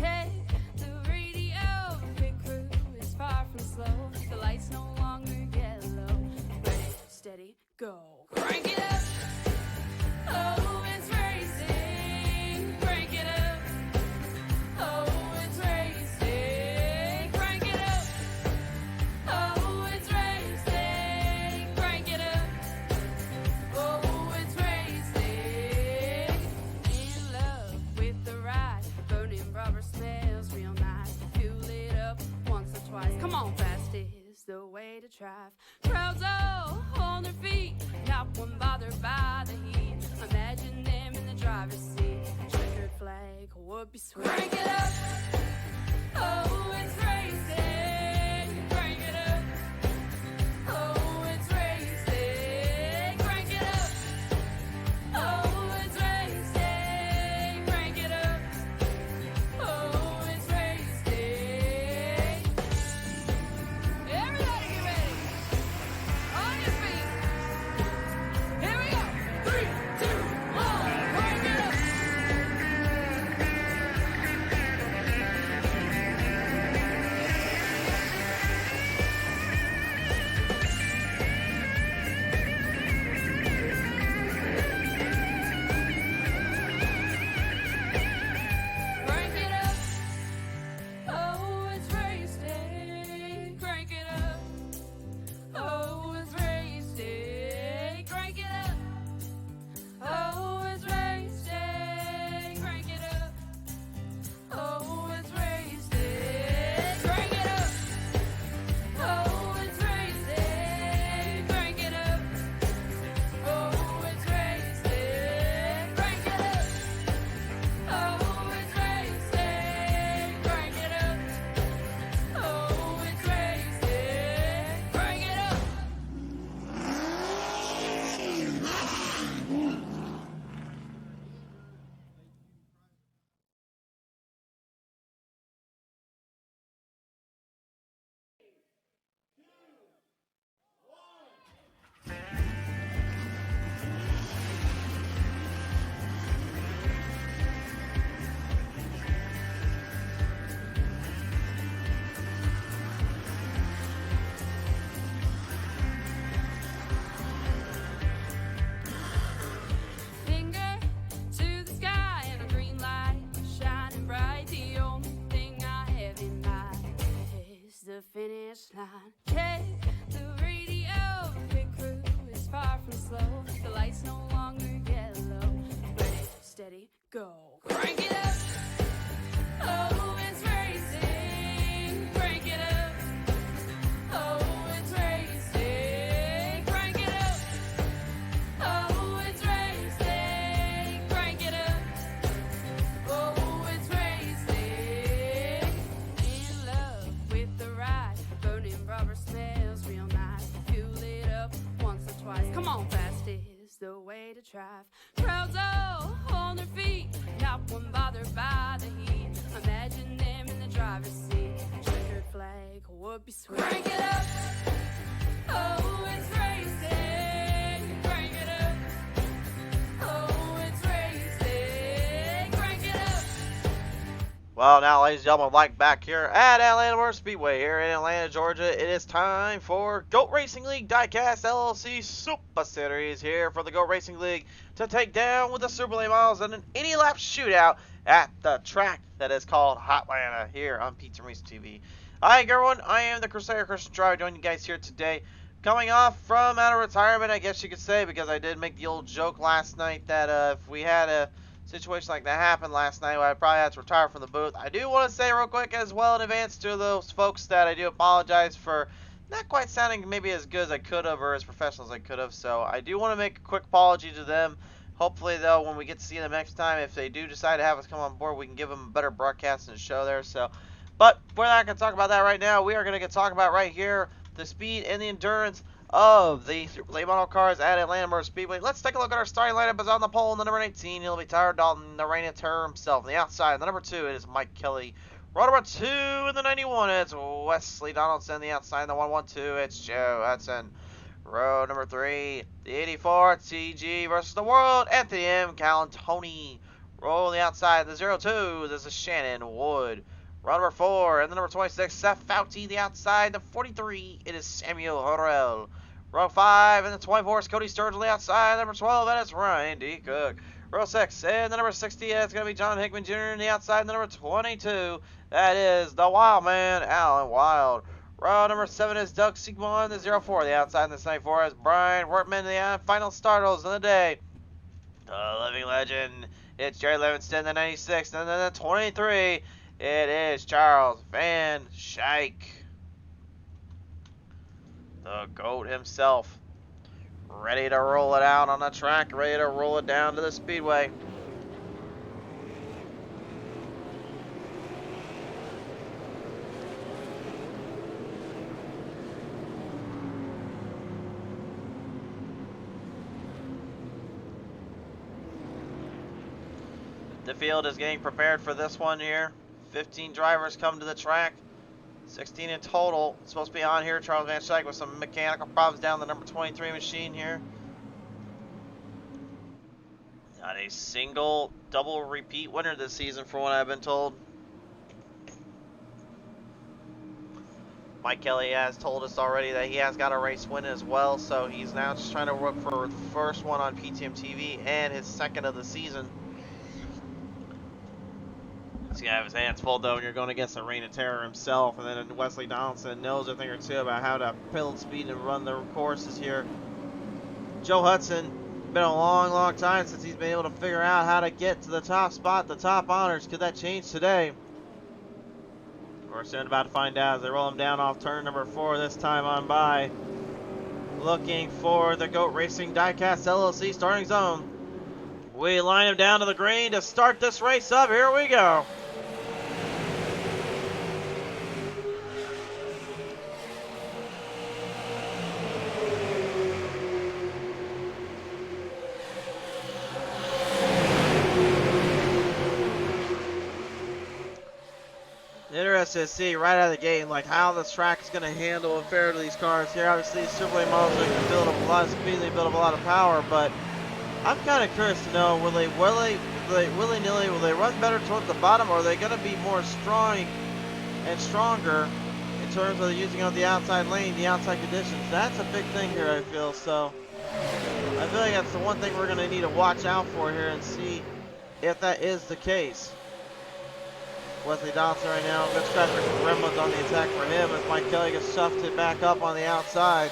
Check the radio, pit crew is far from slow. The lights no longer yellow. Ready, steady, go. Crank it up. Oh, it's racing. Crank it up. Oh, it's racing. Crank it up. Oh, it's racing. Crank it up. Oh, it's racing. In love with the ride. Burning rubber smells real nice. Fuel it up once or twice. Come on, fast is the way to drive. Crowds all on their feet. Not one bothered by the heat. Imagine them in the driver's seat. Checkered flag would be sweet. Crank it up. Oh, it's racing. Crank it up. Oh, it's racing. Crank it up. Oh, it's racing. Crank it up. Oh, it's racing. Everybody get ready. On your feet. Here we go. 3, 2, 1. Crank it up. Crank it up. Oh, it's racing. Crank it up. Oh, it's racing. Crank it up. Oh, it's racing. Crank it up. Oh, it's racing. Crank it up. Oh, it's racing. Crank it up. Oh, it's racing. Crank it up. Oh, it's racing. Crank it up. Oh, it's racing. Crank it up. Finger to the sky and a green light shining bright. The only thing I have in mind is the finish line. Check the radio, pit crew is far from slow. The lights no longer yellow. Ready, steady, go. Crank it up. Oh, it's racing. Crank it up. Oh, it's racing. Crank it up. Oh, it's racing. Crank it up. Oh, it's racing. In love with the ride. Burning rubber smells real nice. Fuel it up once or twice. Come on, fast is the way to drive. Crowds all on their feet. Not one bothered by the heat. Imagine them in the driver's seat. Checkered flag would be sweet. Crank it up. Oh, it's racing. Crank it up. Oh, it's racing. Crank it up. Well, now, ladies and gentlemen, like back here at Atlanta Motor Speedway here in Atlanta, Georgia, it is time for GOAT Racing League Diecast LLC Super Series here for the GOAT Racing League to take down with the Super Late Models in an 80-lap shootout at the track that is called Hotlanta here on Pizza Reese TV. Hi, everyone. I am the Crusader Christian Driver joining you guys here today. Coming off from out of retirement, I guess you could say, because I did make the old joke last night that if we had a situation like that happen last night, I'd probably have to retire from the booth. I do want to say real quick as well in advance to those folks that I do apologize for not quite sounding maybe as good as I could have or as professional as I could have. So I do want to make a quick apology to them. Hopefully, though, when we get to see them next time, if they do decide to have us come on board, we can give them a better broadcast and show there. So, but we're not going to talk about that right now. We are going to talk about right here the speed and the endurance of the late model cars at Atlanta Motor Speedway. Let's take a look at our starting lineup. Is on the pole in the number 18. He'll be Tyler Dalton, the Rainier himself. On the outside, the number 2, it is Mike Kelly. Row number 2 in the 91, it's Wesley Donaldson. The outside, the 112, it's Joe Hudson. Row number 3, the 84, TG versus the World. At the M, Callan Tony. Roll the outside, the 02. This is Shannon Wood. Row number 4, and the number 26, Seth Fauci, the outside, the 43. It is Samuel Horrell. Row 5, and the 24 is Cody Sturgill, the outside, number 12, that is Ryan D. Cook. Row 6, and the number 60, it's going to be John Hickman Jr. in the outside, the number 22, that is the Wild Man, Alan Wild. Row number 7 is Doug Sigmund, the 04, the outside, and the 94 is Brian Wortman, the final starters of the day. The living legend, it's Jerry Livingston, the 96, and then the 23, it is Charles Van Schaik. The GOAT himself, ready to roll it out on the track, ready to roll it down to the Speedway. The field is getting prepared for this one here. 15 drivers come to the track. 16 in total. It's supposed to be on here. Charles Van Schaik with some mechanical problems down the number 23 machine here. Not a single double repeat winner this season from what I've been told. Mike Kelly has told us already that he has got a race win as well, so he's now just trying to work for the first one on PTM TV and his second of the season. He's gonna have his hands full though, and you're going against the Reign of Terror himself, and then Wesley Donaldson knows a thing or two about how to build speed and run the courses here. Joe Hudson, been a long time since he's been able to figure out how to get to the top spot, the top honors. Could that change today? We're soon about to find out as they roll him down off turn number 4 this time on by. Looking for the GOAT Racing Diecast LLC starting zone. We line him down to the green to start this race up. Here we go. Interested to see right out of the gate like how this track is going to handle and fare to these cars here. Obviously, these Super Late models, they can build up a lot of speed, they build up a lot of power, but I'm kind of curious to know, will they willy-nilly, will they run better towards the bottom, or are they going to be more strong and stronger in terms of using out the outside lane, the outside conditions? That's a big thing here, I feel. So I feel like that's the one thing we're going to need to watch out for here and see if that is the case. Wesley Donaldson right now, good scratch for Gremlins on the attack for him as Mike Kelly gets shoved it back up on the outside.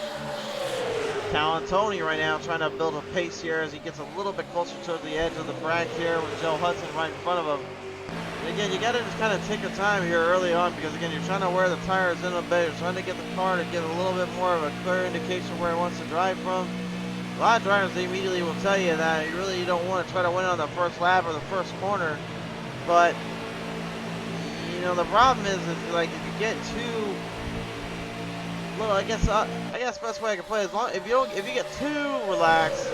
Cal Tony right now trying to build a pace here as he gets a little bit closer to the edge of the track here with Joe Hudson right in front of him. And again, you got to just kind of take your time here early on because again, you're trying to wear the tires in a bit. You're trying to get the car to get a little bit more of a clear indication where it wants to drive from. A lot of drivers, they immediately will tell you that you really don't want to try to win on the first lap or the first corner. But you know, the problem is like if you get too little, I guess the best way I can play is if you get too relaxed,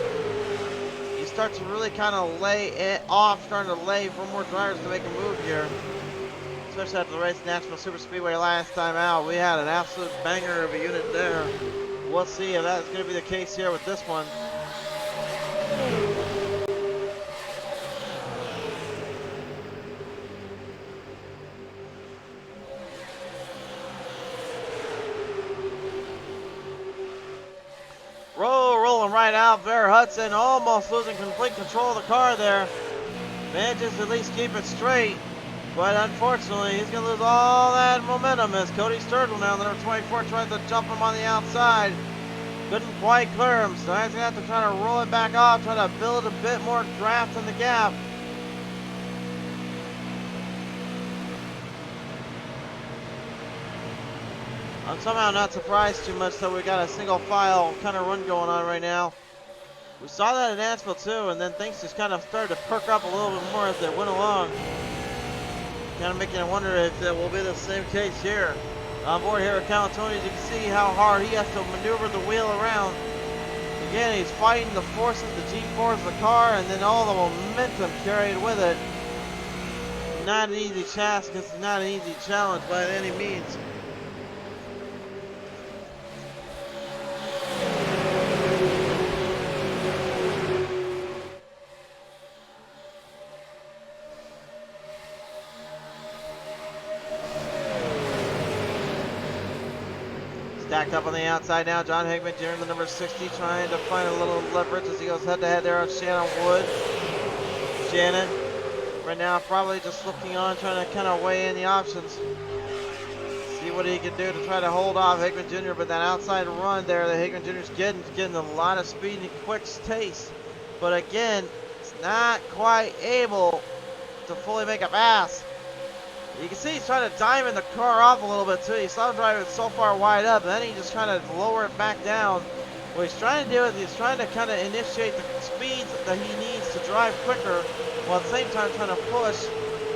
you start to really kind of lay it off, starting to lay for more drivers to make a move here. Especially after the race Nashville Super Speedway last time out, we had an absolute banger of a unit there. We'll see if that's going to be the case here with this one. Rolling right out there. Hudson almost losing complete control of the car there. Manages to at least keep it straight. But unfortunately, he's going to lose all that momentum as Cody Sturgill now, the number 24, tries to jump him on the outside. Couldn't quite clear him, so he's going to have to try to roll it back off, try to build a bit more draft in the gap. I'm somehow not surprised too much that we got a single file kind of run going on right now. We saw that in Nashville too, and then things just kind of started to perk up a little bit more as they went along. Kind of making me wonder if it will be the same case here. On board here at Calatoni, as you can see how hard he has to maneuver the wheel around. Again, he's fighting the forces, the G-force of the car, and then all the momentum carried with it. Not an easy task, this is not an easy challenge by any means. Stacked up on the outside now. John Hickman Jr., the number 60, trying to find a little leverage as he goes head-to-head there on Shannon Wood. Shannon, right now, probably just looking on, trying to kind of weigh in the options. See what he can do to try to hold off Hickman Jr., but that outside run there that Hickman Jr. is getting a lot of speed and quick taste. But again, it's not quite able to fully make a pass. You can see he's trying to diamond the car off a little bit too. You saw him driving so far wide up, and then he just trying to lower it back down. What he's trying to do is he's trying to kind of initiate the speeds that he needs to drive quicker, while at the same time trying to push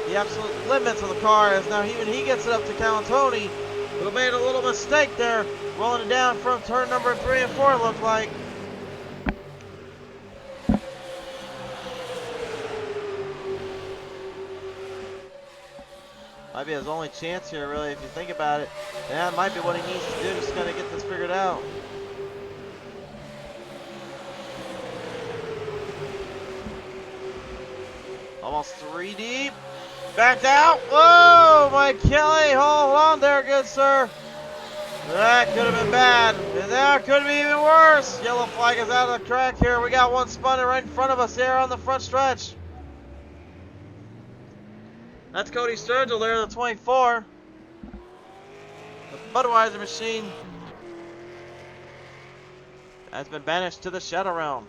the absolute limits of the car. As now even he gets it up to Cantoni, who made a little mistake there, rolling it down from turn number 3 and 4. It looked like. Might be his only chance here, really, if you think about it. And that might be what he needs to do, just kind of get this figured out. Almost 3 deep. Backed out. Whoa, Mike Kelly, hold on there, good sir. That could have been bad. And that could be even worse. Yellow flag is out of the track here. We got one spun right in front of us here on the front stretch. That's Cody Sturgill there, the 24. The Budweiser machine has been banished to the Shadow Realm.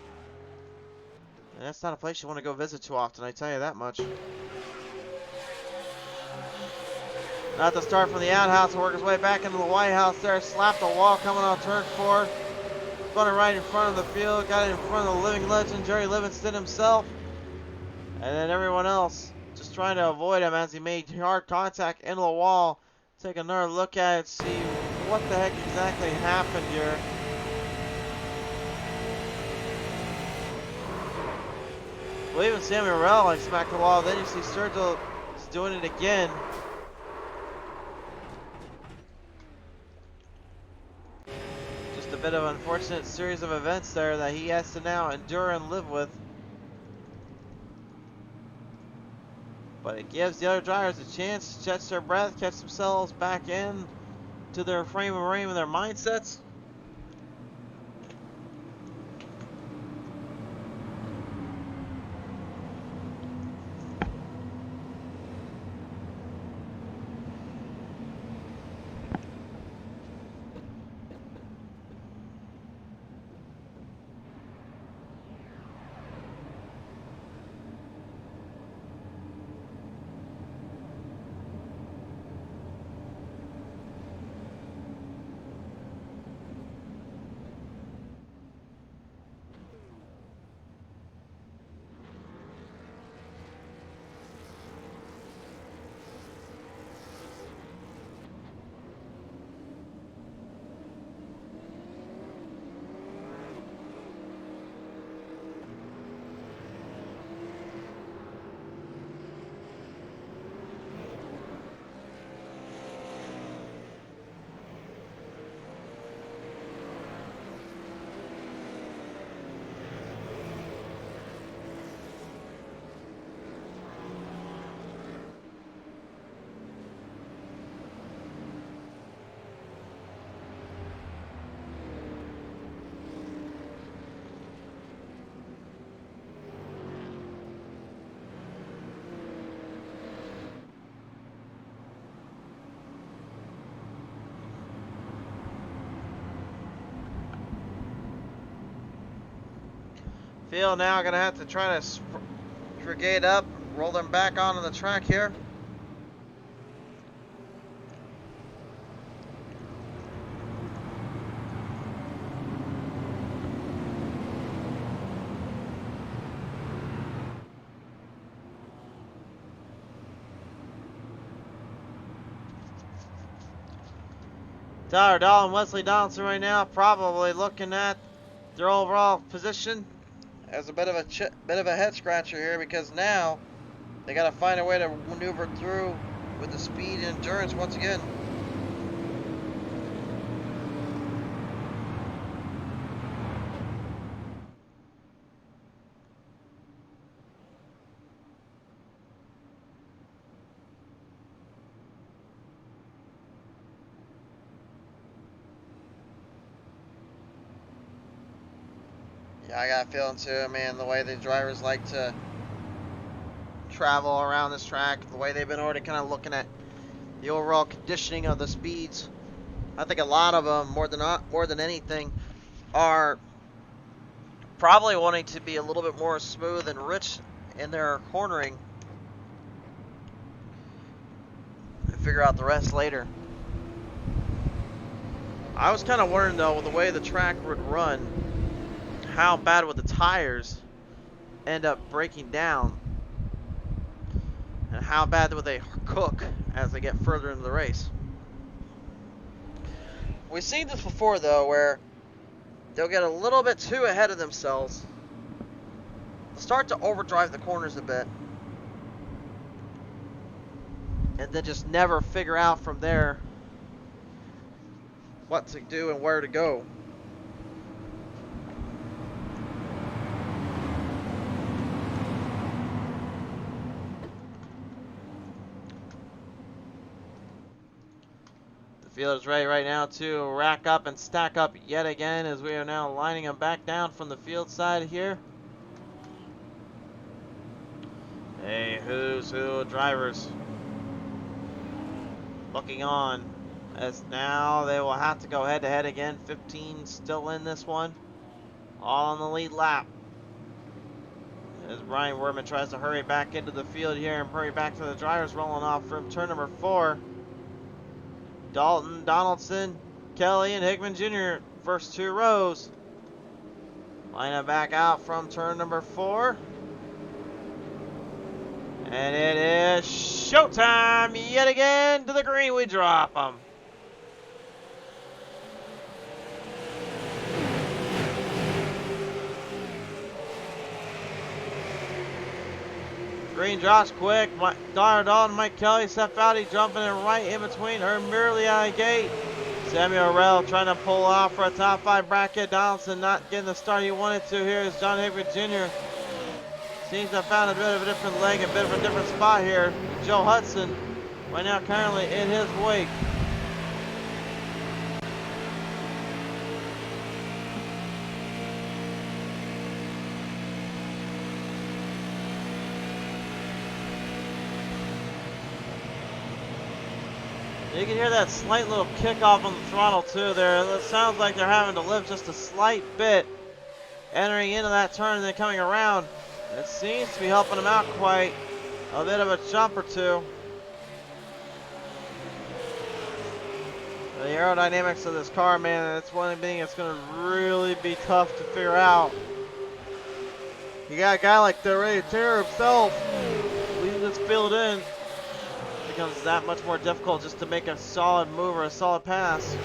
And that's not a place you want to go visit too often, I tell you that much. Not to start from the outhouse, work his way back into the White House there. Slapped the wall coming on turn 4. Spun it right in front of the field. Got it in front of the living legend, Jerry Livingston himself. And then everyone else just trying to avoid him as he made hard contact into the wall. Take another look at it, see what the heck exactly happened here. Well, even Sammy Morrell like smacked the wall. Then you see Sturgill is doing it again. Just a bit of an unfortunate series of events there that he has to now endure and live with. But it gives the other drivers a chance to catch their breath, catch themselves back in to their frame of mind and their mindsets. Field now going to have to try to brigade up, roll them back onto the track here. Tyler Dahl and Wesley Donaldson right now probably looking at their overall position as a bit of a head scratcher here, because now they got to find a way to maneuver through with the speed and endurance once again. Yeah, I got a feeling too, man, the way the drivers like to travel around this track, the way they've been already kind of looking at the overall conditioning of the speeds. I think a lot of them, more than anything, are probably wanting to be a little bit more smooth and rich in their cornering and figure out the rest later. I was kind of wondering, though, with the way the track would run, how bad would the tires end up breaking down, and how bad would they cook as they get further into the race. We've seen this before, though, where they'll get a little bit too ahead of themselves. They'll start to overdrive the corners a bit, and then just never figure out from there what to do and where to go. The field is ready right now to rack up and stack up yet again as we are now lining them back down from the field side here. Hey, who's who drivers looking on, as now they will have to go head to head again. 15 still in this one, all on the lead lap, as Brian Werman tries to hurry back into the field here and hurry back to the drivers rolling off from turn number 4. Dalton, Donaldson, Kelly, and Hickman Jr. first 2 rows. Line up back out from turn number 4. And it is showtime yet again. To the green we drop them. Green drops quick. Dalton, Mike Kelly step out. He's jumping in right in between her merely out of the gate. Samuel Rell trying to pull off for a top 5 bracket. Donaldson not getting the start he wanted to. Here is John Hickman Jr. Seems to have found a bit of a different leg, a bit of a different spot here. Joe Hudson right now currently in his wake. You can hear that slight little kickoff on the throttle too there. It sounds like they're having to lift just a slight bit entering into that turn and then coming around. It seems to be helping them out quite a bit of a jump or two. The aerodynamics of this car, man, that's one thing that's going to really be tough to figure out. You got a guy like Ray Terror himself leading this field in. It becomes that much more difficult just to make a solid move or a solid pass.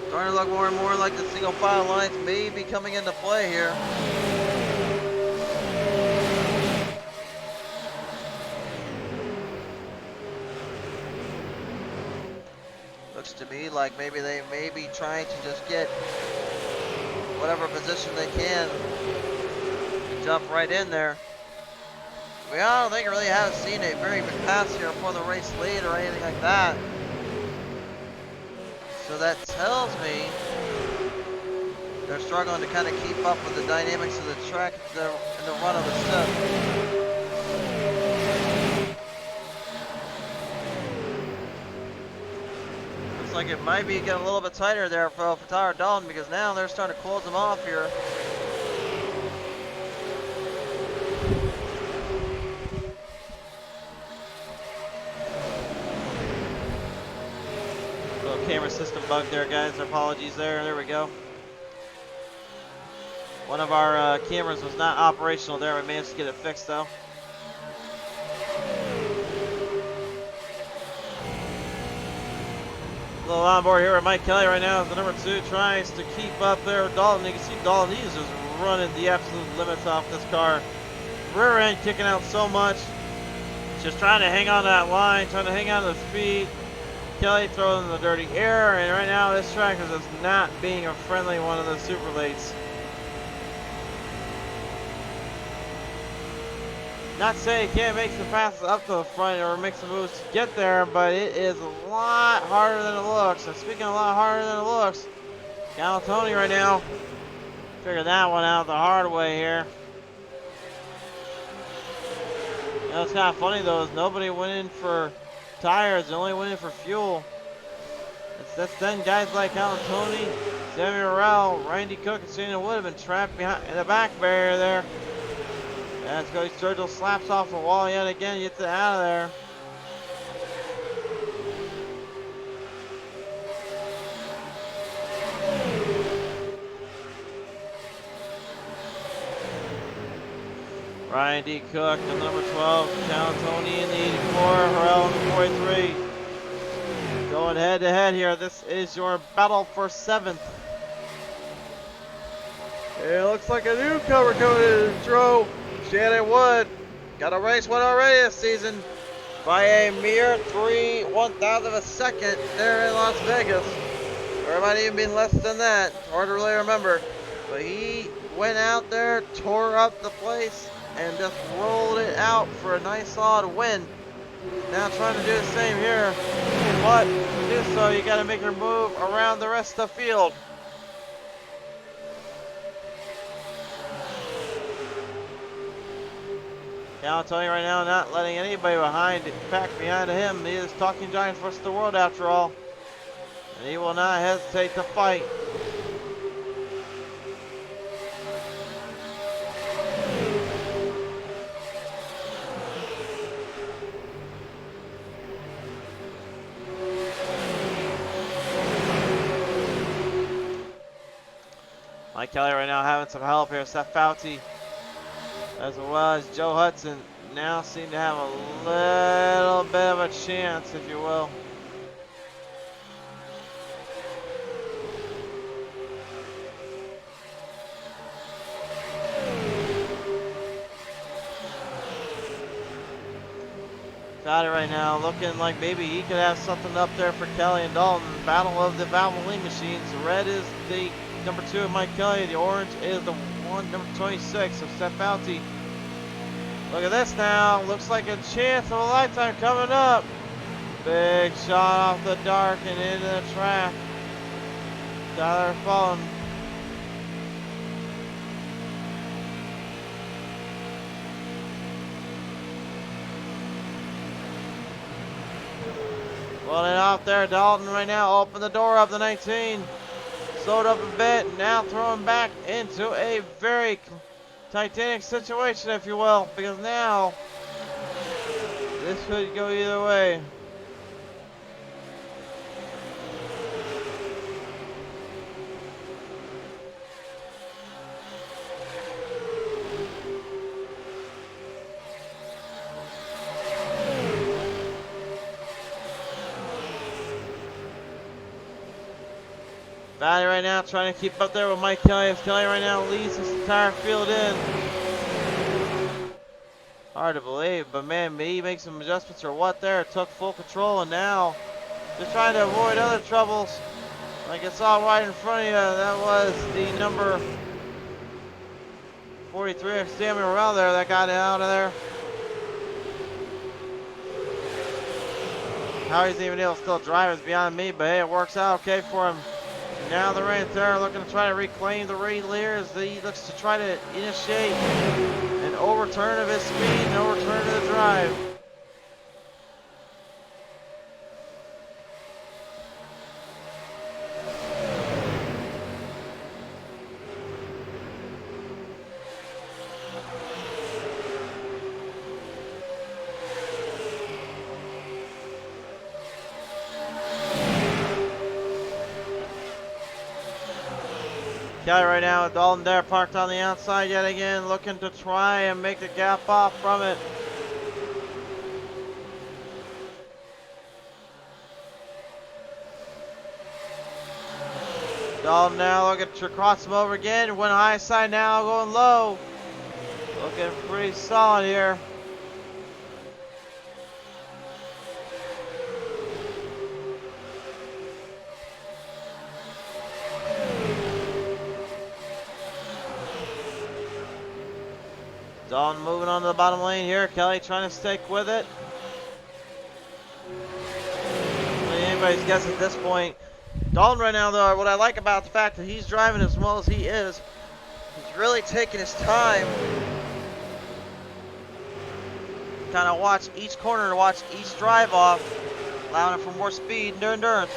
Starting to look more and more like the single file lines may be coming into play here. Looks to me like maybe they may be trying to just get whatever position they can to jump right in there. We don't think really haven't seen a very good pass here for the race lead or anything like that. So that tells me they're struggling to kind of keep up with the dynamics of the track in the run of the stuff. Looks like it might be getting a little bit tighter there for Tyler Dalton, because now they're starting to close them off here. Camera system bug there, guys. Apologies there. There we go. One of our cameras was not operational there. We managed to get it fixed though. A little on board here with Mike Kelly right now as the number 2 tries to keep up there with Dalton. You can see Dalton, he's just running the absolute limits off this car. Rear end kicking out so much. Just trying to hang on to that line, trying to hang on to the speed. Kelly throwing in the dirty air, and right now this track is just not being a friendly one of the super lates. Not saying he can't make some passes up to the front or make some moves to get there, but it is a lot harder than it looks. And speaking of a lot harder than it looks, Galatoni right now figured that one out the hard way here. You know, it's kind of funny though, is nobody went in for tires, they only went in for fuel. That's then guys like Galatoni, Sammy Morrell, Randy Cook, and Cena Wood have been trapped behind in the back barrier there. That's Cody Sturgill slaps off the wall yet again, gets it out of there. Ryan D. Cook, the number 12, Galatoni in the 84, Harrell in the 43. Going head to head here, this is your battle for 7th. It looks like a newcomer coming in the throw. Shannon Wood got a race win already this season by a mere 3/1000 of a second there in Las Vegas. Or it might even be less than that. Hard to really remember. But he went out there, tore up the place, and just rolled it out for a nice solid win. Now trying to do the same here. But to do so, you got to make your move around the rest of the field. Galatoni right now not letting anybody pack behind him. He is talking giant versus the world after all. And he will not hesitate to fight. Mike Kelly right now having some help here. Seth Fouty, as well as Joe Hudson, now seem to have a little bit of a chance, if you will. Got it right now, looking like maybe he could have something up there for Kelly and Dalton. Battle of the Valvoline machines. The red is the number 2 of Mike Kelly. The orange is the number 26 of Seth Fouty. Look at this now. Looks like a chance of a lifetime coming up. Big shot off the dark and into the track. Tyler Fulton. Well, and off there, Dalton right now opened the door up the 19. Slowed up a bit, now throwing back into a very Titanic situation, if you will, because now this could go either way. Valley right now trying to keep up there with Mike Kelly. As Kelly right now leads this entire field in. Hard to believe, but man, maybe he makes some adjustments or what there. Took full control and now just trying to avoid other troubles. Like it's all right in front of you. That was the number 43 of Sammy Morrell there that got it out of there. How he's even able to still drive is beyond me, but hey, it works out okay for him. Now the right there looking to try to reclaim the lead as he looks to try to initiate an overturn of his speed and overturn of the drive. Kelly right now with Dalton there parked on the outside yet again, looking to try and make the gap off from it. Dalton now looking to cross him over again. Went high side now, going low. Looking pretty solid here. Dalton moving on to the bottom lane here. Kelly trying to stick with it. Anybody's guess at this point. Dalton right now, though, what I like about the fact that he's driving as well as he is, he's really taking his time. Kind of watch each corner, watch each drive off, allowing it for more speed and endurance.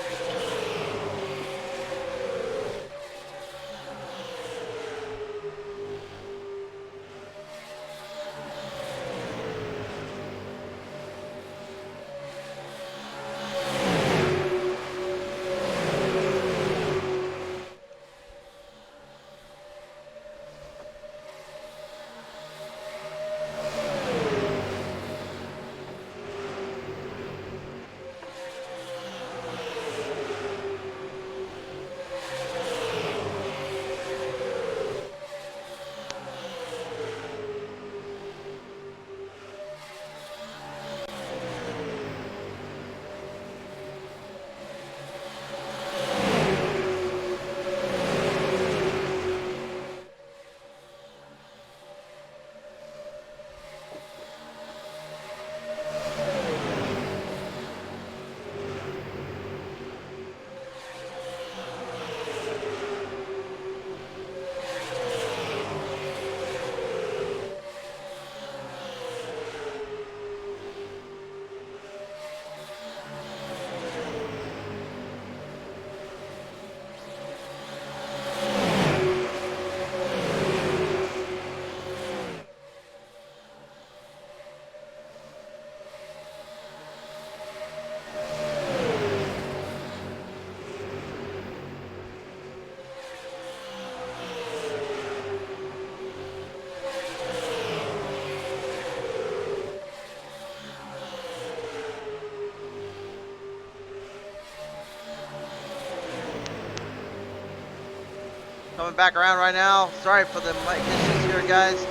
Coming back around right now. Sorry for the mic issues here, guys.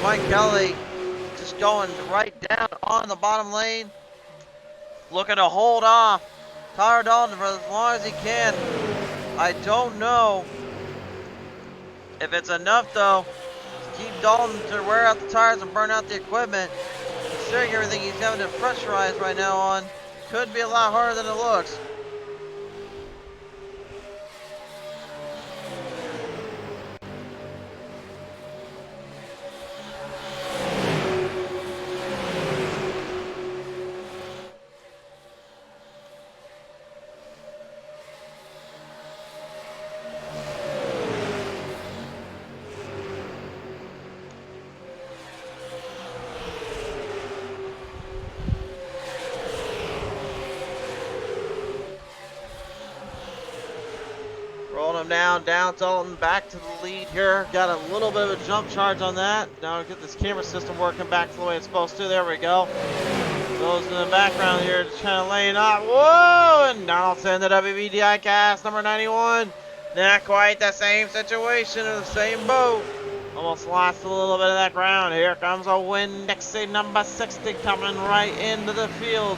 Mike Kelly just going right down on the bottom lane. Looking to hold off Tyler Dalton for as long as he can. I don't know if it's enough, though, to keep Dalton to wear out the tires and burn out the equipment. Considering everything he's having to pressurize right now on, could be a lot harder than it looks. Rolling him down, Dalton back to the lead here. Got a little bit of a jump charge on that. Now we get this camera system working back to the way it's supposed to. There we go. Goes in the background here, just trying to lane up. Whoa! And Donaldson, the WB Diecast number 91. Not quite the same situation in the same boat. Almost lost a little bit of that ground. Here comes a Winn-Dixie number 60 coming right into the field.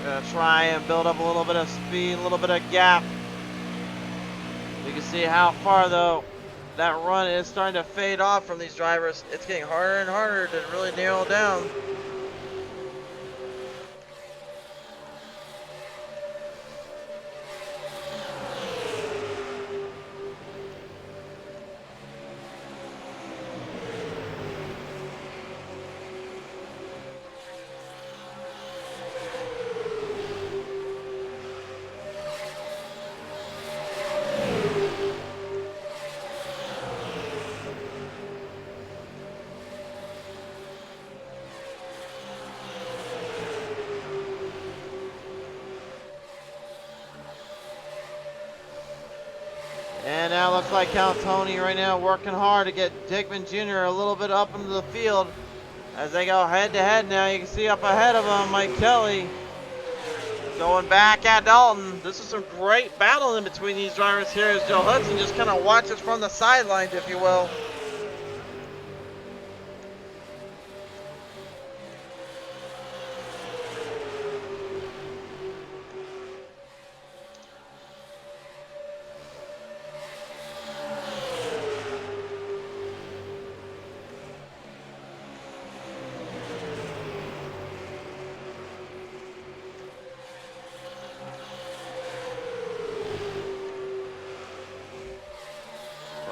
Gonna try and build up a little bit of speed, a little bit of gap. You can see how far, though, that run is starting to fade off from these drivers. It's getting harder and harder to really nail down. And now looks like Cal Tony right now working hard to get Dickman Jr. a little bit up into the field as they go head to head now. You can see up ahead of them Mike Kelly going back at Dalton. This is some great battle in between these drivers here as Joe Hudson just kind of watches from the sidelines, if you will.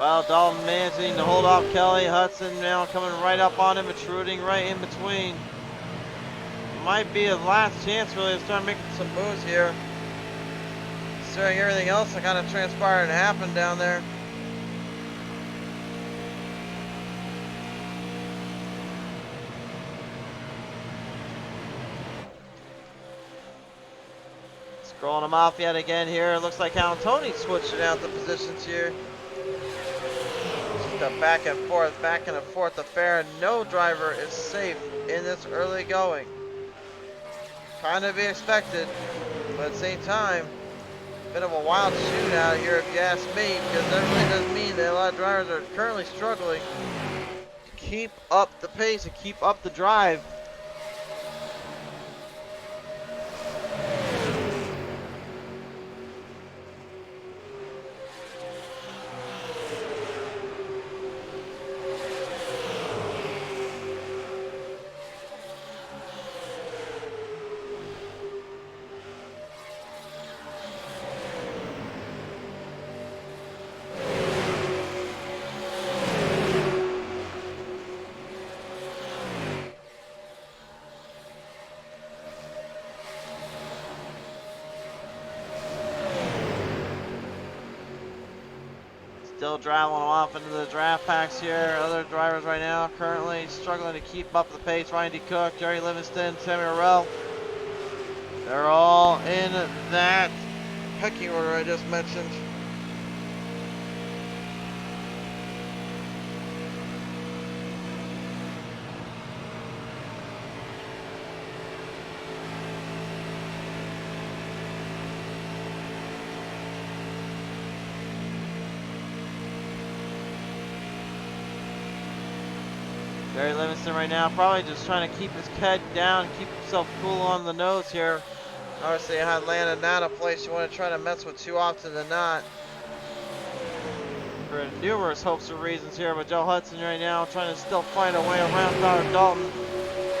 Well, Dalton managing to hold off Kelly. Hudson now coming right up on him, intruding right in between. Might be his last chance really to start making some moves here. Considering everything else that kind of transpired and happened down there. Scrolling him off yet again here. Looks like how Tony switching out the positions here. Just a back and forth affair. No driver is safe in this early going. Kind of be expected, but at the same time, bit of a wild shootout here if you ask me, because that really does mean that a lot of drivers are currently struggling to keep up the pace and keep up the drive. Still driving them off into the draft packs here. Other drivers right now currently struggling to keep up the pace. Ryan D. Cook, Jerry Livingston, Sammy Morrell. They're all in that pecking order I just mentioned. Jerry Livingston right now probably just trying to keep his head down, keep himself cool on the nose here. Obviously, Atlanta not a place you want to try to mess with too often than not. For numerous hopes and reasons here, but Joe Hudson right now trying to still find a way around Tyler Dalton.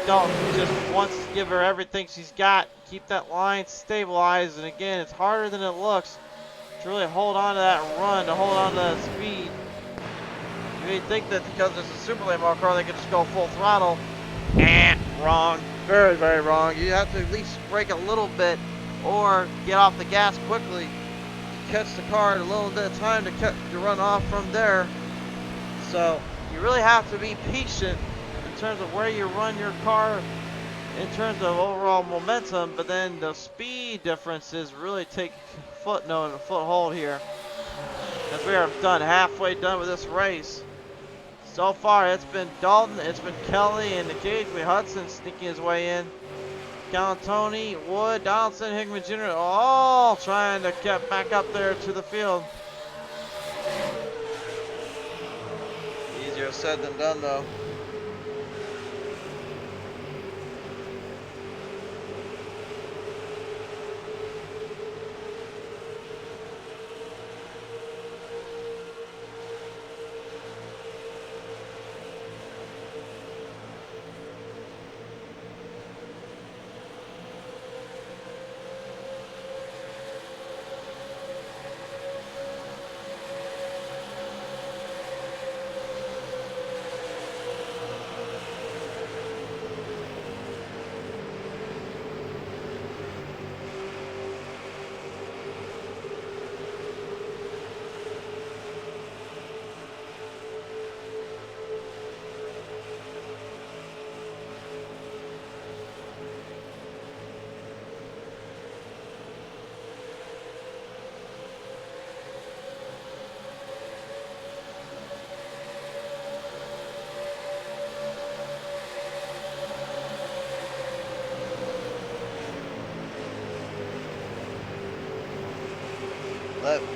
Dalton just wants to give her everything she's got, keep that line stabilized, and again, it's harder than it looks to really hold on to that run, to hold on to that speed. You may think that because it's a super late model car, they could just go full throttle. Wrong. Very, very wrong. You have to at least brake a little bit or get off the gas quickly to catch the car at a little bit of time to run off from there. So you really have to be patient in terms of where you run your car in terms of overall momentum, but then the speed differences really take foothold here. As we are halfway done with this race. So far, it's been Dalton, it's been Kelly, and the cage with Hudson sneaking his way in. Tony, Wood, Donaldson, Hickman Jr. all trying to get back up there to the field. Easier said than done, though.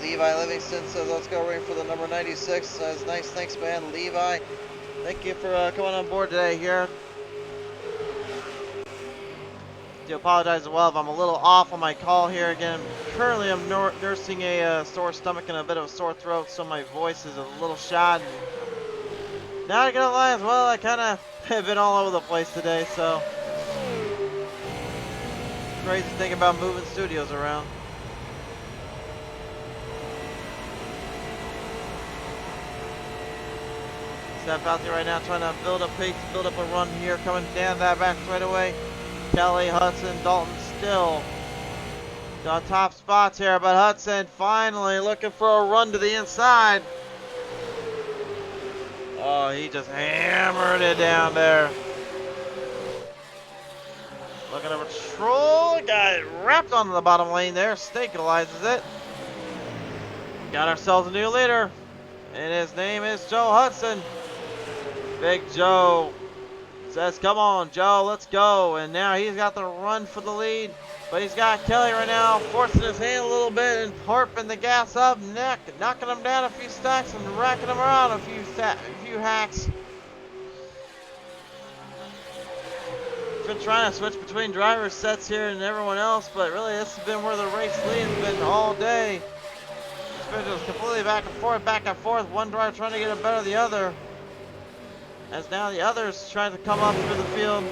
Levi Livingston says, let's go ring for the number 96. Says, nice, thanks, man. Levi, thank you for coming on board today here. I do apologize as well if I'm a little off on my call here again. Currently, I'm nursing a sore stomach and a bit of a sore throat, so my voice is a little shot. Not gonna lie as well, I kind of have been all over the place today, so crazy thing about moving studios around. Step out there right now, trying to build up pace, build up a run here, coming down that back straightaway. Kelly, Hudson, Dalton still got top spots here, but Hudson finally looking for a run to the inside. Oh, he just hammered it down there. Looking to patrol, got it wrapped onto the bottom lane there, stabilizes it. Got ourselves a new leader, and his name is Joe Hudson. Big Joe says, come on, Joe, let's go. And now he's got the run for the lead. But he's got Kelly right now, forcing his hand a little bit and harping the gas up, knocking him down a few stacks and racking him around a few hacks. Been trying to switch between driver sets here and everyone else, but really this has been where the race lead's been all day. It's been just completely back and forth. One driver trying to get it better than the other. As now the other's trying to come up through the field.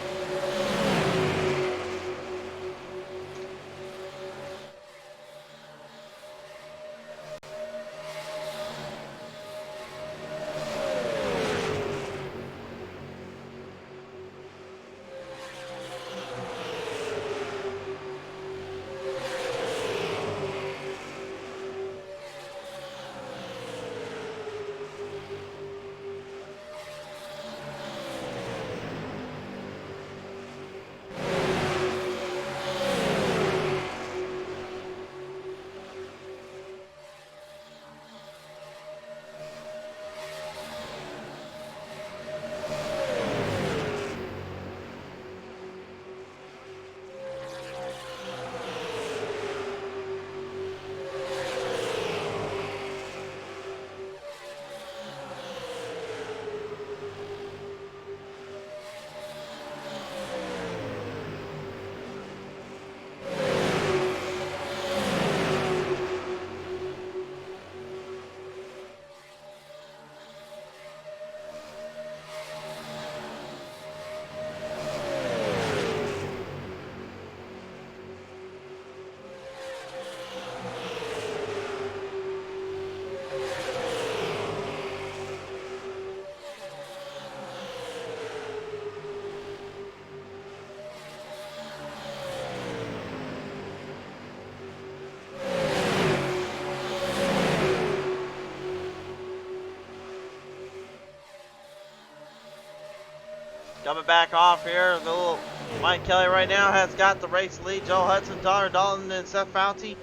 Coming back off here, the little Mike Kelly right now has got the race lead. Joe Hudson, Tyler Dalton, and Seth Fouty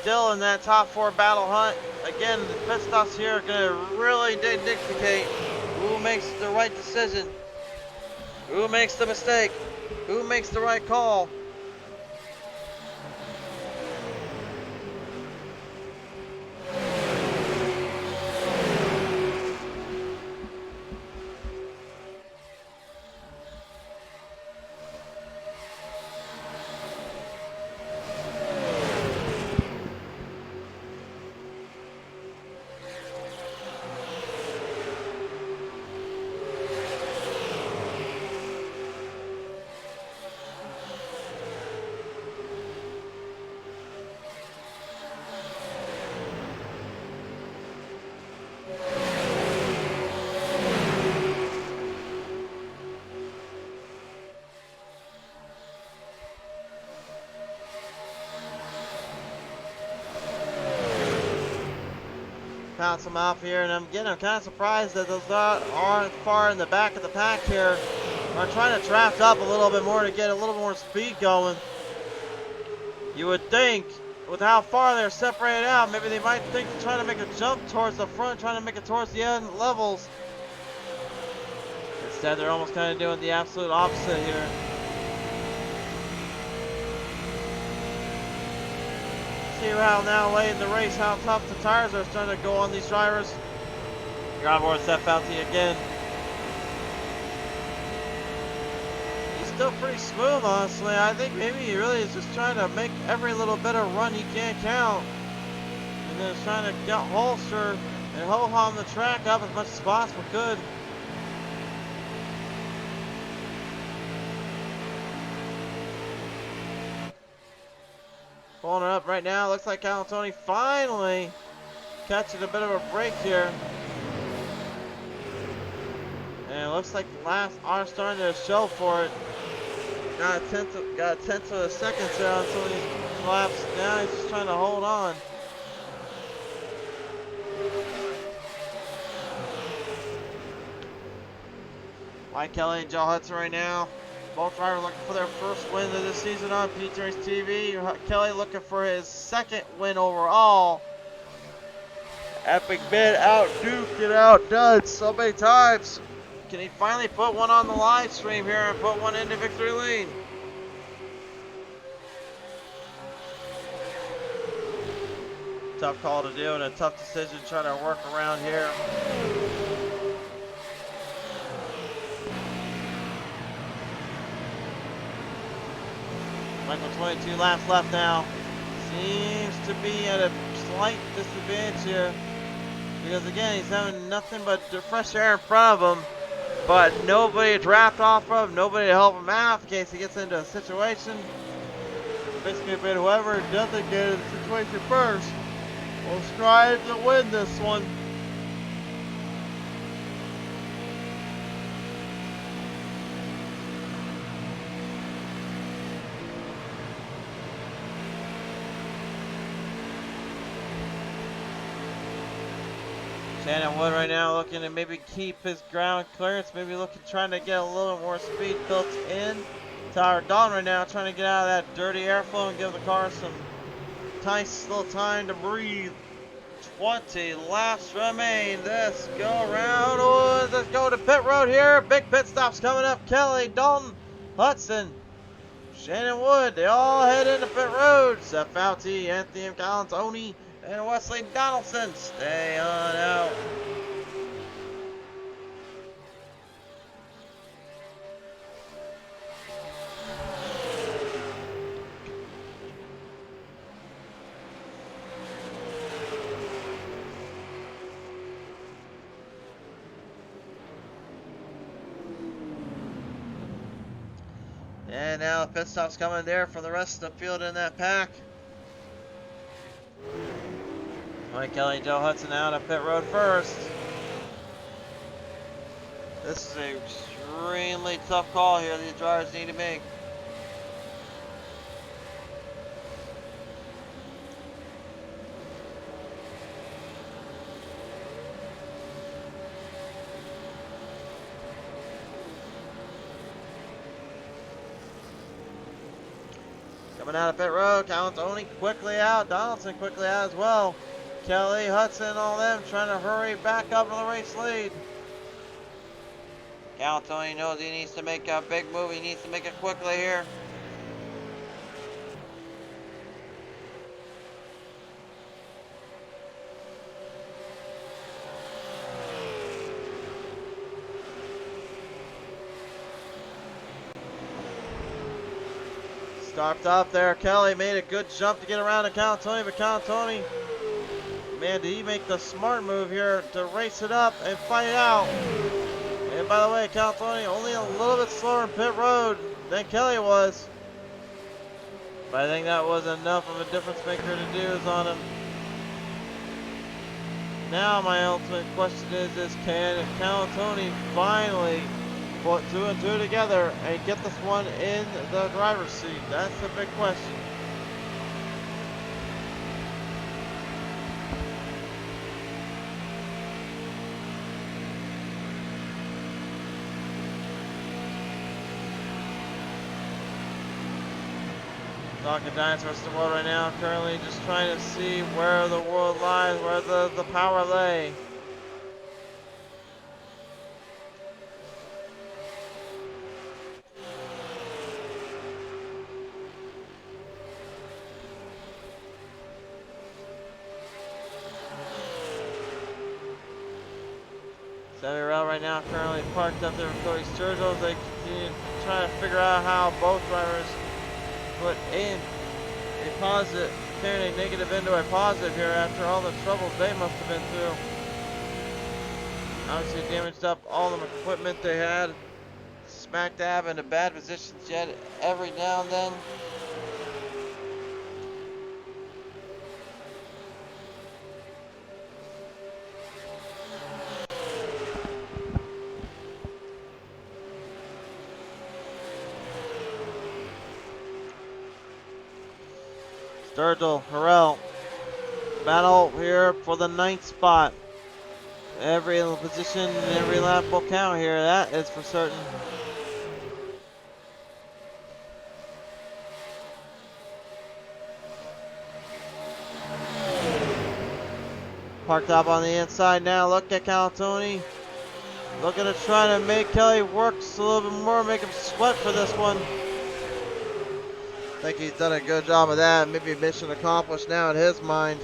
still in that top four battle hunt. Again, the pit stops here are going to really dictate who makes the right decision, who makes the mistake, who makes the right call. Bounce them off here, and I'm kind of surprised that those aren't far in the back of the pack here. Are trying to draft up a little bit more to get a little more speed going. You would think, with how far they're separated out, maybe they might think to try to make a jump towards the front, trying to make it towards the end levels. Instead, they're almost kind of doing the absolute opposite here. See how now late in the race, how tough the tires are starting to go on these drivers. You're on board Seth Fouty again. He's still pretty smooth, honestly. I think maybe he really is just trying to make every little bit of run he can count. And then trying to get holster and ho-hum the track up as much as possible could. Pulling her up right now. Looks like Cal and Tony finally catching a bit of a break here. And it looks like the last are starting to show for it. Got a tenth of a second there on some of these laps. Now he's just trying to hold on. Mike Kelly and Joe Hudson right now. Both drivers looking for their first win of the season on P-Series TV. Kelly looking for his second win overall. Epic bid out-duked and outdone so many times. Can he finally put one on the live stream here and put one into victory lane? Tough call to do and a tough decision to try to work around here. Michael 22 laps left now. Seems to be at a slight disadvantage here. Because again, he's having nothing but fresh air in front of him. But nobody to draft off of, nobody to help him out in case he gets into a situation. Basically, a bit whoever doesn't get in the situation first will strive to win this one. Shannon Wood right now looking to maybe keep his ground clearance, maybe trying to get a little more speed built in. Tyler Dalton right now trying to get out of that dirty airflow and give the car some nice little time to breathe. 20 laps remain. Let's go around. Oh, let's go to pit road here. Big pit stops coming up. Kelly, Dalton, Hudson, Shannon Wood. They all head into pit road. Seth Fouty, Anthony Galantoni, and Wesley Donaldson. Stay on out. And now the pit stop's coming there for the rest of the field in that pack. Mike Kelly and Joe Hudson out at pit road first. This is an extremely tough call here these drivers need to make. Coming out of pit road, Galantoni quickly out, Donaldson quickly out as well. Kelly, Hudson, all them trying to hurry back up to the race lead. Galantoni knows he needs to make a big move. He needs to make it quickly here. Stopped up there. Kelly made a good jump to get around to Galantoni, but Galantoni, man, did he make the smart move here to race it up and fight it out. And by the way, Galantoni only a little bit slower in pit road than Kelly was. But I think that was enough of a difference maker to do on him. Now my ultimate question is can Galantoni finally put 2 and 2 together and get this one in the driver's seat? That's the big question. Talking Giants versus the world right now. Currently just trying to see where the world lies, where the power lay. Rail right now currently parked up there with Cody Sturgill. They continue to try to figure out how both drivers put in a positive, turn a negative into a positive here after all the troubles they must have been through. Obviously damaged up all the equipment they had. Smack dab into bad positions yet every now and then. Sturgill, Harrell. Battle here for the 9th spot. Every position and every lap will count here. That is for certain. Parked up on the inside now. Look at Calatoni. Looking to try to make Kelly work a little bit more, make him sweat for this one. I think he's done a good job of that. Maybe mission accomplished now in his mind.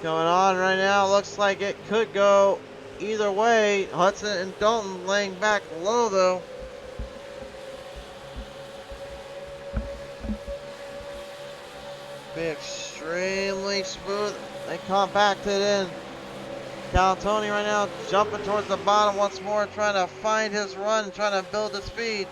Going on right now, looks like it could go either way. Hudson and Dalton laying back low though. Be extremely smooth and compacted in. Calatoni right now jumping towards the bottom once more, trying to find his run, trying to build the speed.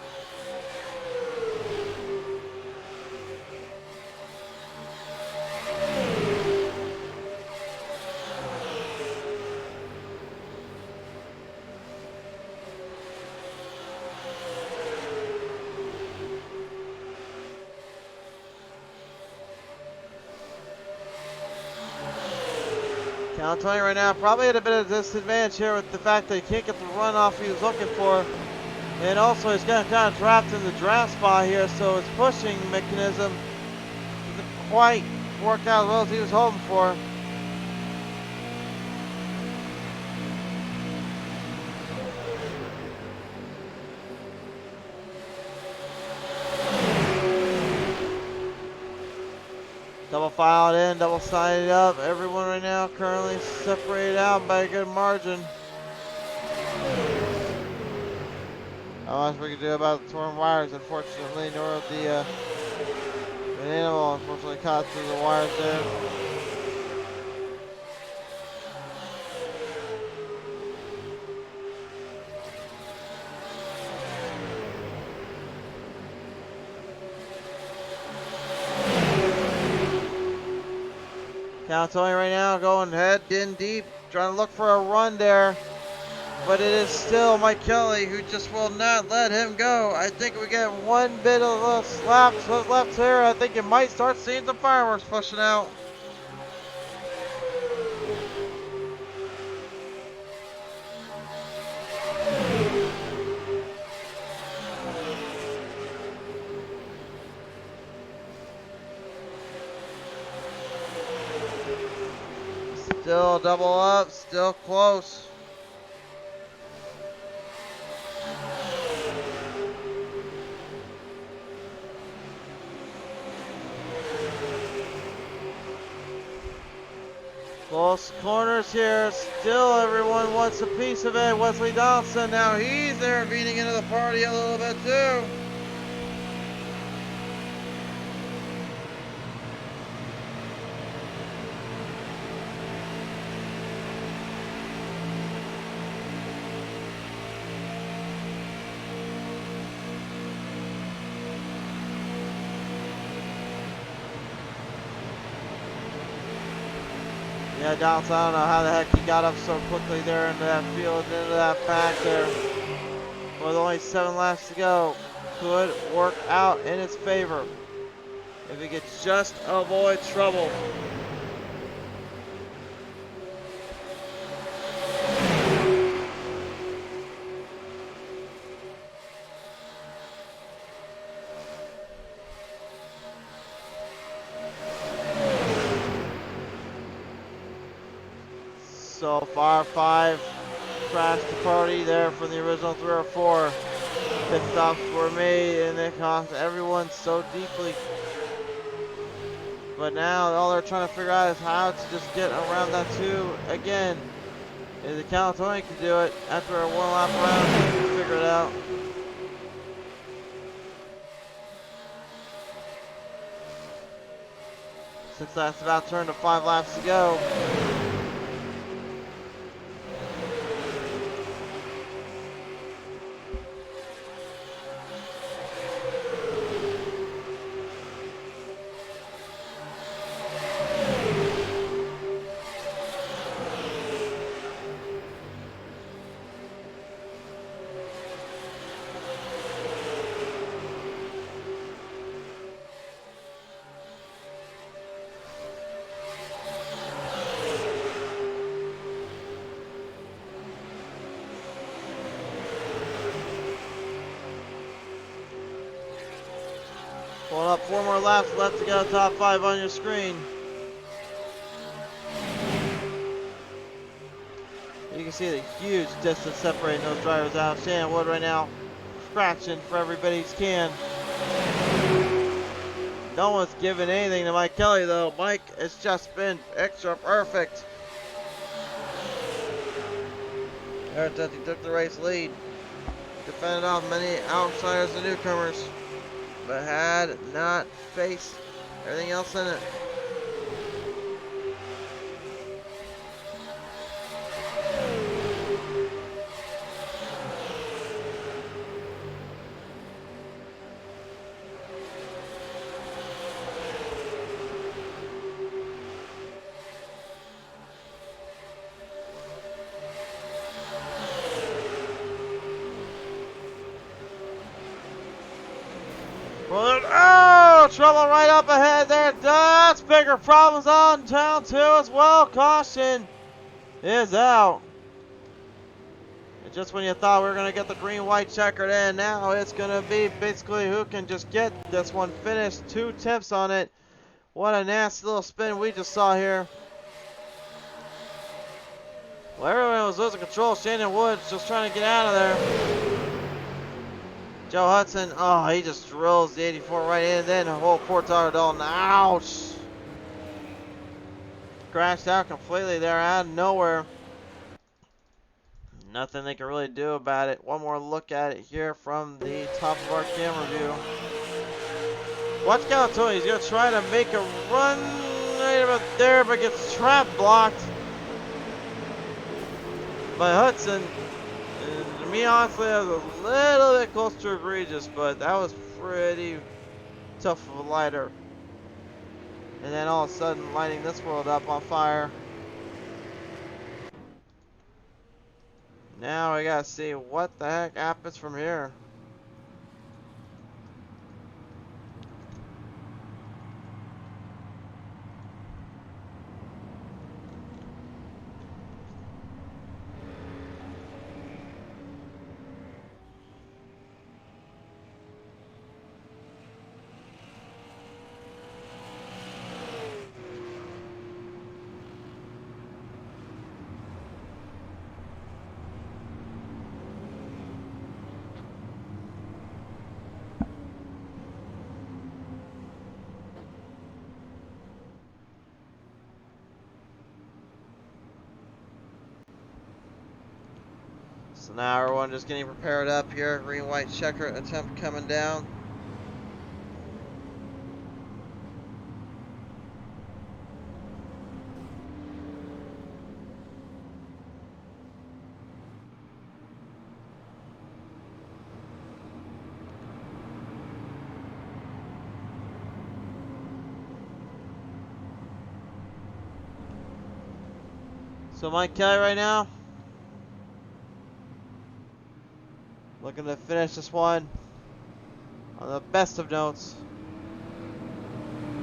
Calatoni right now probably at a bit of a disadvantage here with the fact that he can't get the runoff he was looking for. And also he's got kind of trapped in the draft spot here, so his pushing mechanism doesn't quite work out as well as he was hoping for. Double filed in, double sided up. Everyone right now currently separated out by a good margin. Not much we can do about the torn wires, unfortunately, nor the an animal unfortunately caught through the wires there. Calatoni right now going head in deep, trying to look for a run there. But it is still Mike Kelly who just will not let him go. I think we get one bit of the slaps left here. I think you might start seeing some fireworks pushing out. Still double up, still close. Close corners here, still everyone wants a piece of it. Wesley Donaldson, now he's there beating into the party a little bit too. Yeah, Donaldson, I don't know how the heck he got up so quickly there into that field and into that pack there. With only 7 laps to go, could work out in his favor if he could just avoid trouble. So far, 5 crashed the party there from the original 3 or 4. Pit stops were made and they cost everyone so deeply. But now all they're trying to figure out is how to just get around that 2 again. If the Calatoni can do it after a 1 lap round, they can figure it out. 6 laps about turned to 5 laps to go. Pulling up 4 more laps left to go, top 5 on your screen. You can see the huge distance separating those drivers out. Shannon Wood right now scratching for everybody's can. No one's giving anything to Mike Kelly though. Mike has just been extra perfect. Aaron Duffy took the race lead. Defended off many outsiders and newcomers, but had not faced everything else in it. Oh, trouble right up ahead there. That's bigger problems on town too as well. Caution is out. And just when you thought we were going to get the green-white checkered in, now it's going to be basically who can just get this one finished. 2 tips on it. What a nasty little spin we just saw here. Well, everyone was losing control. Shannon Woods just trying to get out of there. Joe Hudson, oh, he just drills the 84 right in, then Portaro Dalton, ouch! Crashed out completely there out of nowhere. Nothing they can really do about it. One more look at it here from the top of our camera view. Watch Galatoni, he's going to try to make a run right about there, but gets trap blocked by Hudson. And to me, honestly, that was a little bit close to egregious, but that was pretty tough of a lighter. And then all of a sudden, lighting this world up on fire. Now we gotta see what the heck happens from here. So now everyone just getting prepared up here. Green-white checker attempt coming down. So Mike Kelly right now, looking to finish this one on the best of notes.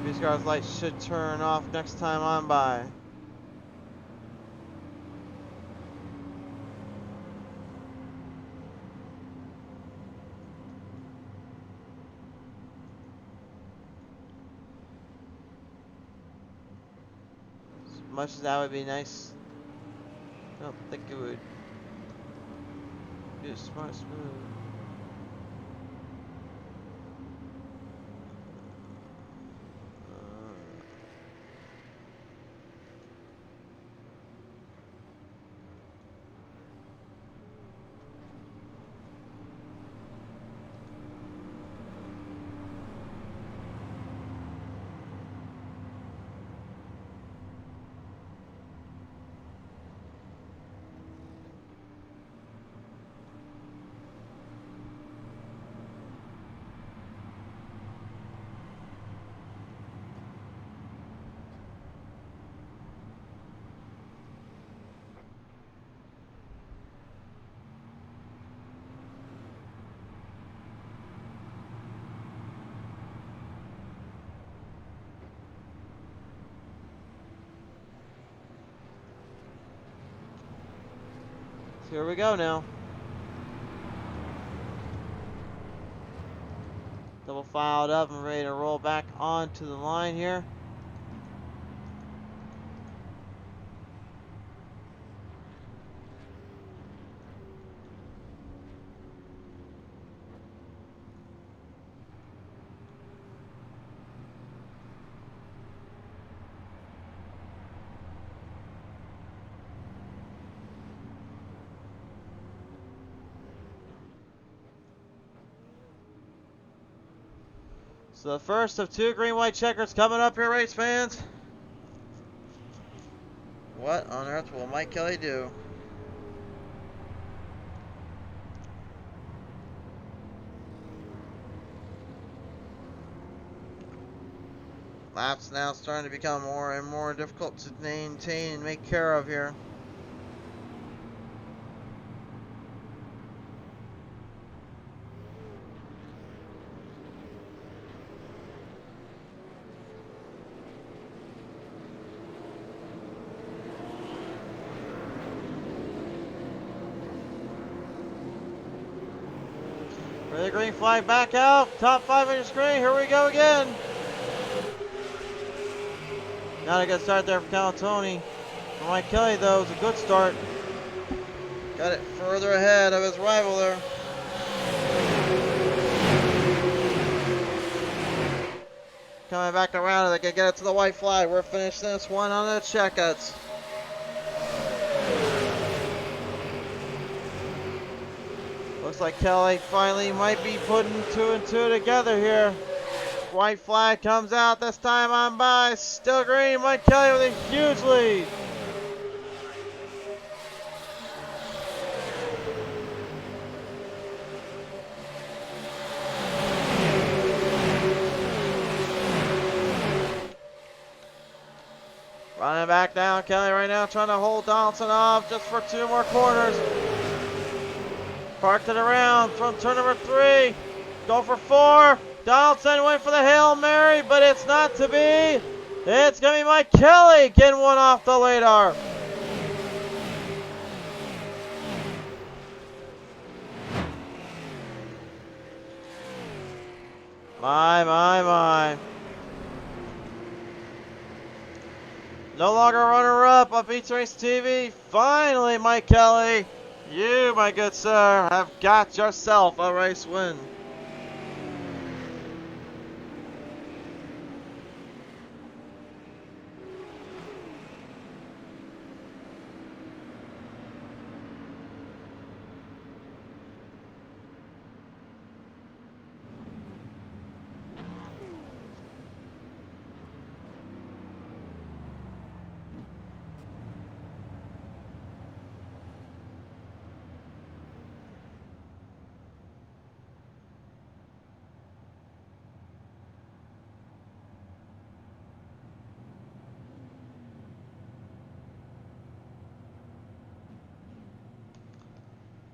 These cars' lights should turn off next time on by. As much as that would be nice, I don't think it would be a smart move. here we go now. Double filed up and ready to roll back onto the line here. So the first of two green-white checkers coming up here, race fans. What on earth will Mike Kelly do? Laps now starting to become more and more difficult to maintain and make care of here. Ready, green flag back out. Top 5 on your screen. Here we go again. Not a good start there for Calatoni. For Mike Kelly, though, it was a good start. Got it further ahead of his rival there. Coming back around, they can get it to the white flag. We're finishing this one on the checkouts. Looks like Kelly finally might be putting 2 and 2 together here. White flag comes out this time on by. Still green. Mike Kelly with a huge lead. Running back down, Kelly right now trying to hold Donaldson off just for 2 more corners. Parked it around from turn number 3. Go for 4. Donaldson went for the Hail Mary, but it's not to be. It's going to be Mike Kelly getting one off the radar. My. No longer runner-up on Beats Race TV. Finally, Mike Kelly, you, my good sir, have got yourself a race win.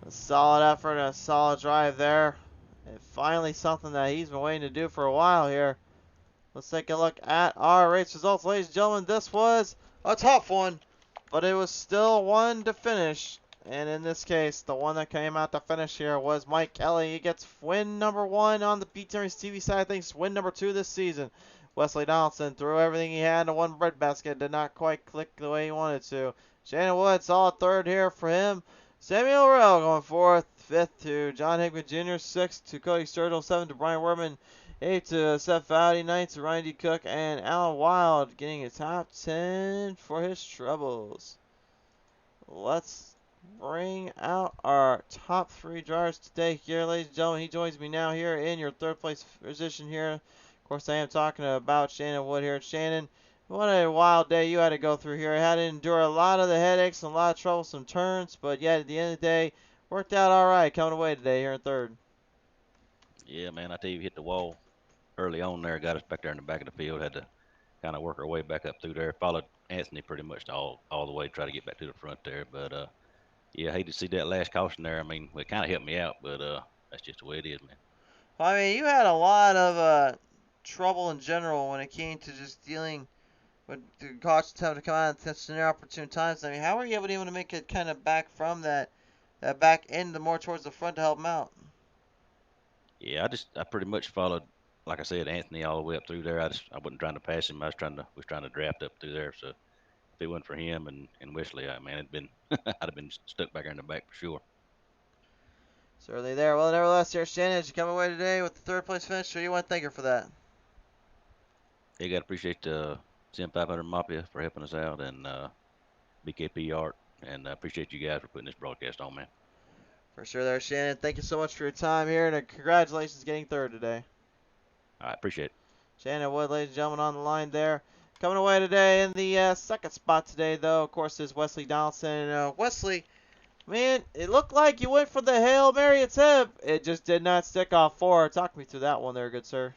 A solid effort and a solid drive there. And finally something that he's been waiting to do for a while here. Let's take a look at our race results, ladies and gentlemen. This was a tough one, but it was still one to finish. And in this case, the one that came out to finish here was Mike Kelly. He gets win number 1 on the Beat Race TV side of things, win number 2 this season. Wesley Donaldson threw everything he had into one breadbasket, did not quite click the way he wanted to. Shannon Wood, solid third here for him. Samuel Rell going 4th, 5th to John Hickman Jr., 6th to Cody Sturgill, 7th to Brian Werman, 8th to Seth Fowdy, 9th to Ryan D. Cook, and Alan Wild getting a top 10 for his troubles. Let's bring out our top 3 drivers today here, ladies and gentlemen. He joins me now here in your 3rd place position here. Of course, I am talking about Shannon Wood here. Shannon, what a wild day you had to go through here. I had to endure a lot of the headaches and a lot of troublesome turns, but yet at the end of the day, worked out all right coming away today here in 3rd. Yeah, man, I tell you, hit the wall early on there, got us back there in the back of the field, had to kind of work our way back up through there. Followed Anthony pretty much all the way, try to get back to the front there. But, yeah, I hate to see that last caution there. I mean, it kind of helped me out, but that's just the way it is, man. Well, I mean, you had a lot of trouble in general when it came to just dealing with the cautions having to come out at such near opportune times. I mean, how were you able to make it kind of back from that back end more towards the front to help him out. Yeah, I pretty much followed, like I said, Anthony all the way up through there. I wasn't trying to pass him. I was trying to draft up through there. So if it wasn't for him and Wesley, man, it'd been I'd have been stuck back there in the back for sure. Certainly there. Well, nevertheless, here, Shannon, you come away today with the third place finish. So you want to thank her for that. You got to appreciate Sim 500 Mafia for helping us out and BKP Art, and I appreciate you guys for putting this broadcast on, man. For sure there, Shannon. Thank you so much for your time here, and congratulations getting third today. I appreciate it. Shannon Wood, ladies and gentlemen, on the line there. Coming away today in the second spot today, though, of course, is Wesley Donaldson. Wesley, man, it looked like you went for the Hail Mary attempt. It just did not stick off four. Talk me through that one there, good sir.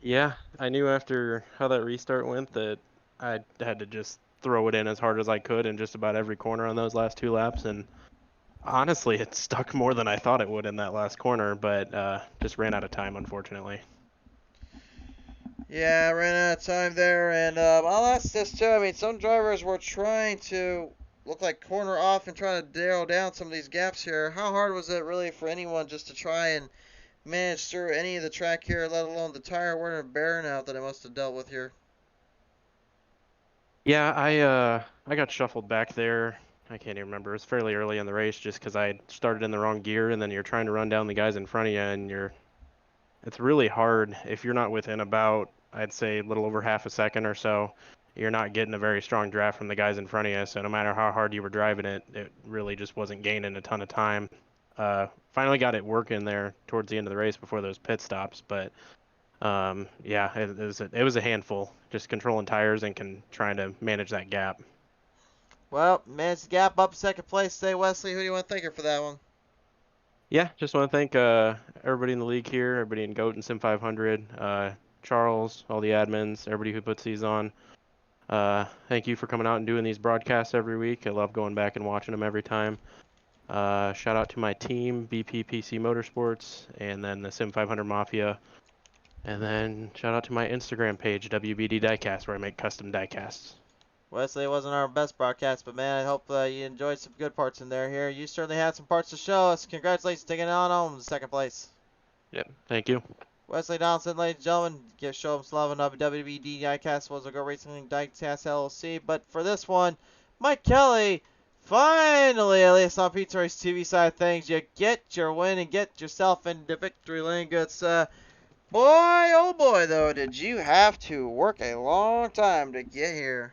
Yeah, I knew after how that restart went that I had to just throw it in as hard as I could in just about every corner on those last 2 laps. And honestly, it stuck more than I thought it would in that last corner, but just ran out of time, unfortunately. Yeah, ran out of time there, and I'll ask this too. I mean, some drivers were trying to look like corner off and trying to narrow down some of these gaps here. How hard was it really for anyone just to try and manage through any of the track here, let alone the tire wear and bearing out that it must have dealt with here? Yeah, I got shuffled back there. I can't even remember. It was fairly early in the race just because I had started in the wrong gear, and then you're trying to run down the guys in front of you, and it's really hard if you're not within about, I'd say, a little over half a second or so. You're not getting a very strong draft from the guys in front of you. So no matter how hard you were driving it, it really just wasn't gaining a ton of time. Finally got it working there towards the end of the race before those pit stops, but yeah, it was a handful. Just controlling tires and trying to manage that gap. Well, managed to gap up second place today, Wesley. Who do you want to thank her for that one? Yeah, just want to thank everybody in the league here, everybody in GOAT and Sim 500, Charles, all the admins, everybody who puts these on. Thank you for coming out and doing these broadcasts every week. I love going back and watching them every time. Shout out to my team, BPPC Motorsports, and then the Sim 500 Mafia. And then shout out to my Instagram page, WBD Diecast, where I make custom diecasts. Wesley, it wasn't our best broadcast, but man, I hope you enjoyed some good parts in there here. You certainly had some parts to show us. Congratulations taking it on home in second place. Yep, thank you. Wesley Donaldson, ladies and gentlemen, show him some love and WWD Diecast was a Go Racing League Diecast LLC. But for this one, Mike Kelly, finally, at least on Pizza Race TV side of things, you get your win and get yourself into victory lane. Good, boy, oh boy, though, did you have to work a long time to get here.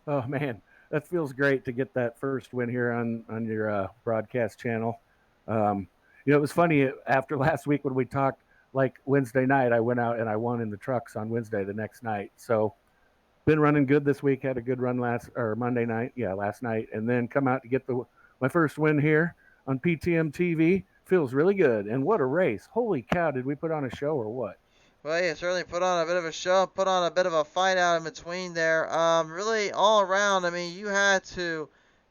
Oh man, that feels great to get that first win here on your broadcast channel. It was funny after last week when we talked. Like Wednesday night, I went out and I won in the trucks on Wednesday the next night. So been running good this week. Had a good run Monday night, last night, and then come out to get my first win here on PTM TV. Feels really good. And what a race! Holy cow! Did we put on a show or what? Well, you certainly put on a bit of a show, put on a bit of a fight out in between there. Really, all around, I mean, you had to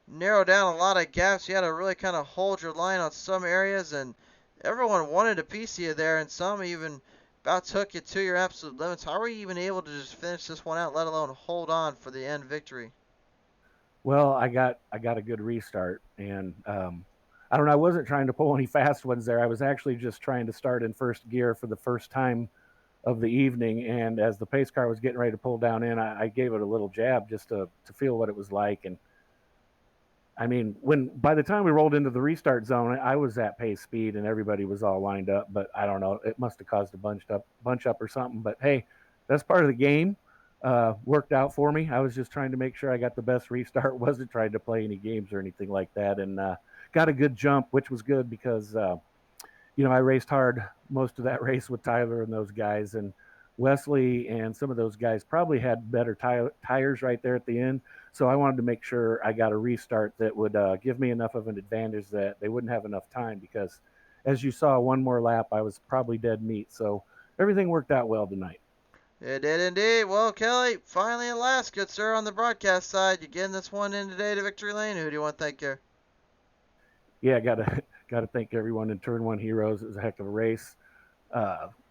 narrow down a lot of gaps. You had to really kind of hold your line on some areas, and everyone wanted a piece of you there, and some even about took you to your absolute limits. How were you even able to just finish this one out, let alone hold on for the end victory? Well, I got a good restart, and I don't know. I wasn't trying to pull any fast ones there. I was actually just trying to start in first gear for the first time of the evening. And as the pace car was getting ready to pull down in, I gave it a little jab just to feel what it was like. And I mean, by the time we rolled into the restart zone, I was at pace speed and everybody was all lined up. But I don't know, it must have caused a bunch up or something. But hey, that's part of the game. Worked out for me. I was just trying to make sure I got the best restart. Wasn't trying to play any games or anything like that. And got a good jump, which was good because I raced hard most of that race with Tyler and those guys, and Wesley and some of those guys probably had better tires right there at the end. So I wanted to make sure I got a restart that would give me enough of an advantage that they wouldn't have enough time because, as you saw, one more lap, I was probably dead meat. So everything worked out well tonight. It did indeed. Well, Kelly, finally at last, good sir, on the broadcast side, you getting this one in today to victory lane. Who do you want to thank here? Yeah, gotta thank everyone in Turn One Heroes. It was a heck of a race.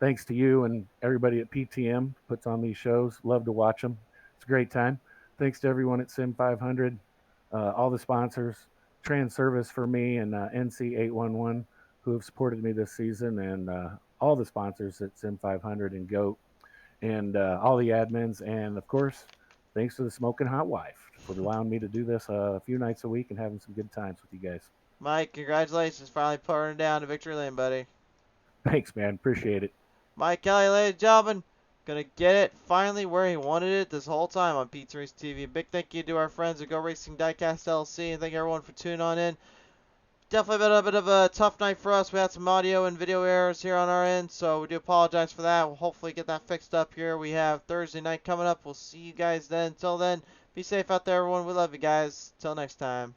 Thanks to you and everybody at PTM puts on these shows. Love to watch them. It's a great time. Thanks to everyone at Sim 500, all the sponsors, trans service for me, and NC811, who have supported me this season, and all the sponsors at Sim 500 and GOAT, and all the admins, and of course, thanks to the Smoking Hot Wife for allowing me to do this a few nights a week and having some good times with you guys. Mike, congratulations, finally putting down to victory lane, buddy. Thanks, man. Appreciate it. Mike Kelly, ladies and gentlemen, gonna get it finally where he wanted it this whole time on Pete's Race TV. Big thank you to our friends at Go Racing Diecast LLC, and thank everyone for tuning on in. Definitely been a bit of a tough night for us. We had some audio and video errors here on our end, so we do apologize for that. We'll hopefully get that fixed up here. We have Thursday night coming up. We'll see you guys then. Until then, be safe out there, everyone. We love you guys. Till next time.